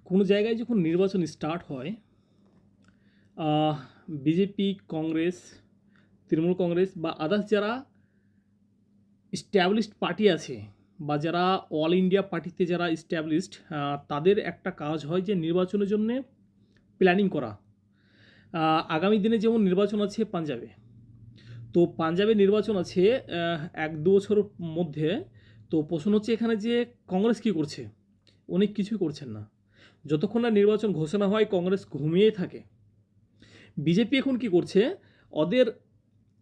কোনো জায়গায় যখন নির্বাচন স্টার্ট হয়, বিজেপি, কংগ্রেস, তৃণমূল কংগ্রেস বা আদার্স যারা এস্টাবলিশড পার্টি আছে বা যারা অল ইন্ডিয়া পার্টিতে যারা এস্টাবলিশড, তাদের একটা কাজ হয় যে নির্বাচনের জন্যে প্ল্যানিং করা। আগামী দিনে যেমন নির্বাচন আছে পাঞ্জাবে, তো পাঞ্জাবে নির্বাচন আছে 1-2 বছরের মধ্যে। তো প্রশ্ন হচ্ছে এখানে যে কংগ্রেস কী করছে? অনেক কিছুই করছেন না। যতক্ষণ না নির্বাচন ঘোষণা হয় কংগ্রেস ঘুমিয়েই থাকে। বিজেপি এখন কি করছে? ওদের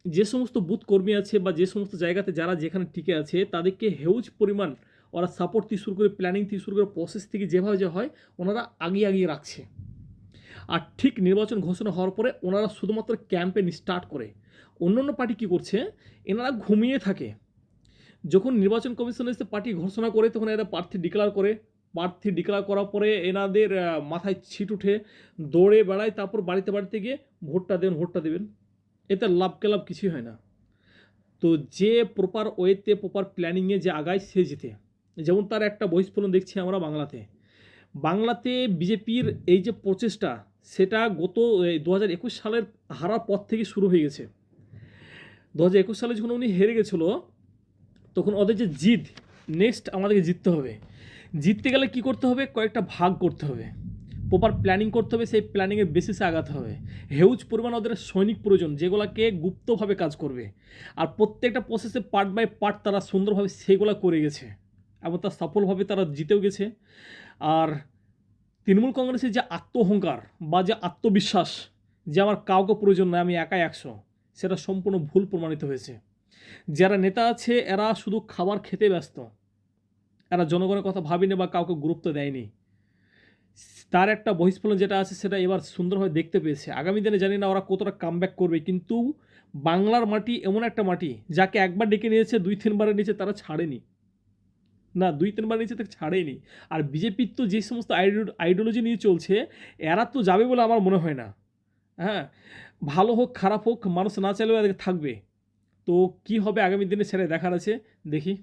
যে সমস্ত বুথ কর্মী আছে বা যে সমস্ত জায়গাতে যারা যেখানে টিকে আছে তাদেরকে হিউজ পরিমাণ ওরা সাপোর্ট থেকে শুরু করে, প্ল্যানিং থেকে শুরু করে, প্রসেস থেকে যেভাবে যা হয় ওনারা আগিয়ে রাখছে। আর ঠিক নির্বাচন ঘোষণা হওয়ার পরে ওনারা শুধুমাত্র ক্যাম্পেইন স্টার্ট করে। অন্যান্য পার্টি কী করছে? এনারা ঘুমিয়ে থাকে। যখন নির্বাচন কমিশন এসে পার্টি ঘোষণা করে তখন এরা প্রার্থী ডিক্লেয়ার করে। প্রার্থী ডিক্লেয়ার করার পরে এনাদের মাথায় ছিট উঠে দৌড়ে বেড়ায়, তারপর বাড়িতে গিয়ে ভোটটা দেবেন। এতে লাভ কিছুই হয় না। তো যে প্রপার ওয়েতে, প্রপার প্ল্যানিংয়ে যে আগায় সে জিতে। যেমন তার একটা বহিঃস্ফোরণ দেখছি আমরা বাংলাতে বিজেপির এই যে প্রচেষ্টা, সেটা গত 2021 সালের হারার পর থেকে শুরু হয়ে গেছে। 2021 সালে যখন উনি হেরে গেছিলো তখন ওদের যে জিদ, নেক্সট আমাদেরকে জিততে হবে। জিততে গেলে কি করতে হবে? কয়েকটা ভাগ করতে হবে, প্রপার প্ল্যানিং করতে হবে, সেই প্ল্যানিংয়ের বেসিসে আগাতে হবে। হিউজ পরিমাণ ওদের সৈনিক প্রয়োজন যেগুলোকে গুপ্তভাবে কাজ করবে। আর প্রত্যেকটা প্রসেসে পার্ট বাই পার্ট তারা সুন্দরভাবে সেগুলো করে গেছে এবং তার সফলভাবে তারা জিতেও গেছে। আর তৃণমূল কংগ্রেসের যে আত্মঅহংকার বা যে আত্মবিশ্বাস যে আমার কাউকে প্রয়োজন নয়, আমি একাই 100, সেটা সম্পূর্ণ ভুল প্রমাণিত হয়েছে। যারা নেতা আছে এরা শুধু খাবার খেতে ব্যস্ত, এরা জনগণের কথা ভাবেনি বা কাউকে গুরুত্ব দেয়নি। তার একটা বহিঃস্ফলন যেটা আছে সেটা এবার সুন্দরভাবে দেখতে পেয়েছে। আগামী দিনে জানি না ওরা কতটা কামব্যাক করবে, কিন্তু বাংলার মাটি এমন একটা মাটি যাকে একবার ডেকে নিয়েছে 2-3 বারের নিচে তারা ছাড়েনি, না 2-3 বার নিচে তাকে ছাড়েনি। আর বিজেপির তো যে সমস্ত আইডিওলজি নিয়ে চলছে, এরা তো যাবে বলে আমার মনে হয় না। হ্যাঁ, ভালো হোক খারাপ হোক, মানুষ না চাইলেও এদের থাকবে। তো কি হবে আগামী দিনে সেটা দেখার আছে, দেখি।